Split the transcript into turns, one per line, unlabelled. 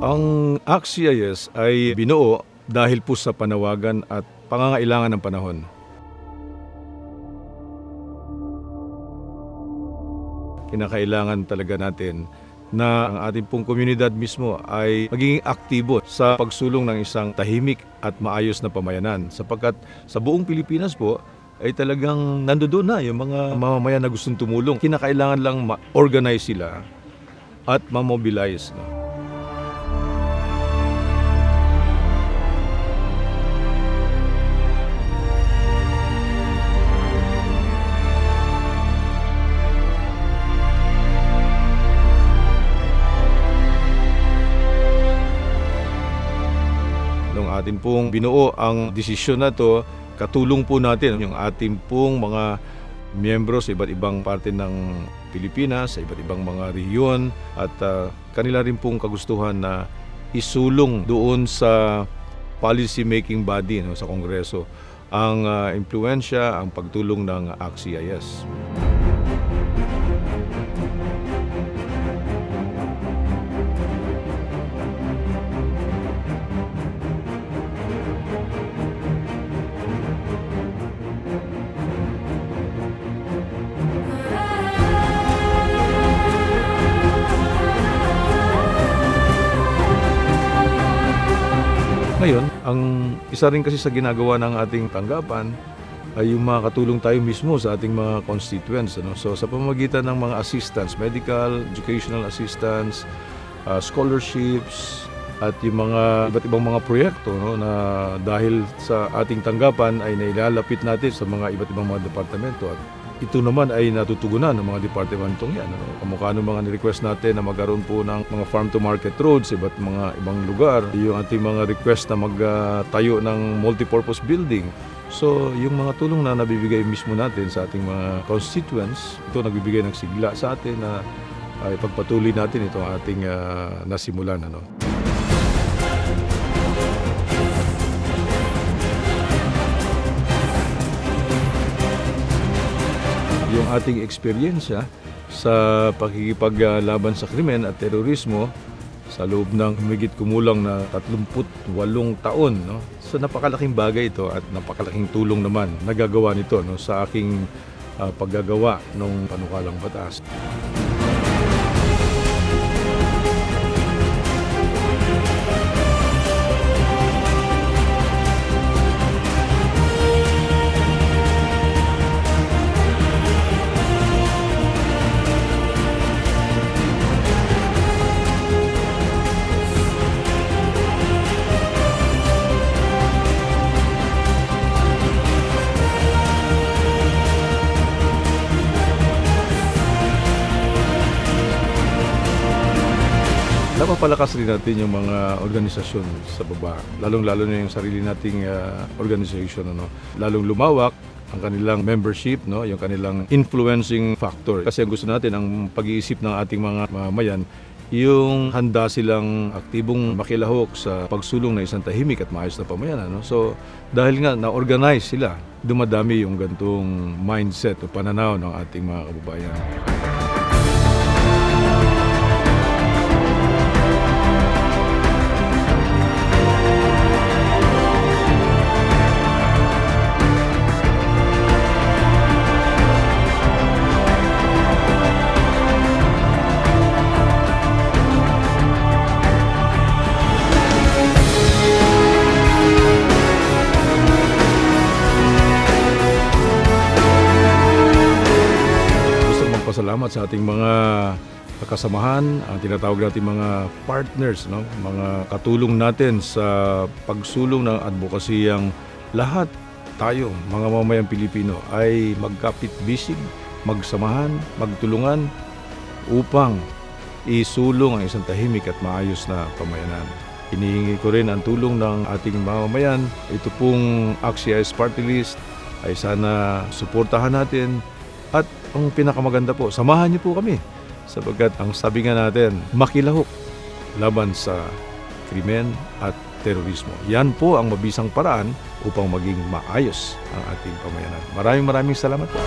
Ang ACT-CIS ay binuo dahil po sa panawagan at pangangailangan ng panahon. Kinakailangan talaga natin na ang ating pong komunidad mismo ay magiging aktibo sa pagsulong ng isang tahimik at maayos na pamayanan, sapagkat sa buong Pilipinas po ay talagang nandoon na yung mga mamamayan na gustong tumulong. Kinakailangan lang ma-organize sila at ma-mobilize. Nung atin pong binuo ang desisyon na to, katulong po natin yung ating pong mga miyembro sa iba't ibang parte ng Pilipinas, sa iba't ibang mga rehiyon, at kanila rin pong kagustuhan na isulong doon sa policy making body, sa Kongreso ang impluwensya, ang pagtulong ng ACT-CIS. Ngayon, ang isa rin kasi sa ginagawa ng ating tanggapan ay yung makatulong tayo mismo sa ating mga constituents. So sa pamamagitan ng mga assistance, medical, educational assistance, scholarships, at yung mga iba't ibang mga proyekto na dahil sa ating tanggapan ay nailalapit natin sa mga iba't ibang mga departamento, at ito naman ay natutugunan ng mga departamentong yan. Kamukha ng mga ni-request natin na magkaroon po ng mga farm-to-market roads sa iba't mga ibang lugar. Yung ating mga request na magtayo ng multipurpose building. So, yung mga tulong na nabibigay mismo natin sa ating mga constituents, ito nagbibigay ng sigla sa atin na ipagpatuloy natin itong ating nasimulan. Yung ating eksperyensya sa pakikipaglaban sa krimen at terorismo sa loob ng humigit kumulang na 38 taon. So napakalaking bagay ito at napakalaking tulong naman nagagawa nito sa aking paggagawa ng panukalang batas. Napapalakas rin natin yung mga organisasyon sa baba, lalong-lalo na yung sarili nating organization. Lalong lumawak ang kanilang membership, yung kanilang influencing factor. Kasi ang gusto natin, ang pag-iisip ng ating mga mamamayan, yung handa silang aktibong makilahok sa pagsulong ng isang tahimik at maayos na pamayanan. So dahil nga na-organize sila, dumadami yung gantong mindset o pananaw ng ating mga kababayan. Salamat sa ating mga kasamahan, ang tinatawag natin mga partners, mga katulong natin sa pagsulong ng advokasiyang lahat tayo, mga mamamayang Pilipino, ay magkapit-bisig, magsamahan, magtulungan upang isulong ang isang tahimik at maayos na pamayanan. Hinihingi ko rin ang tulong ng ating mamamayan. Ito pong ACT-CIS Party List ay sana suportahan natin. At ang pinakamaganda po, samahan niyo po kami sapagkat ang sabi nga natin, makilahok laban sa krimen at terorismo. Yan po ang mabisang paraan upang maging maayos ang ating pamayanan. Maraming salamat po.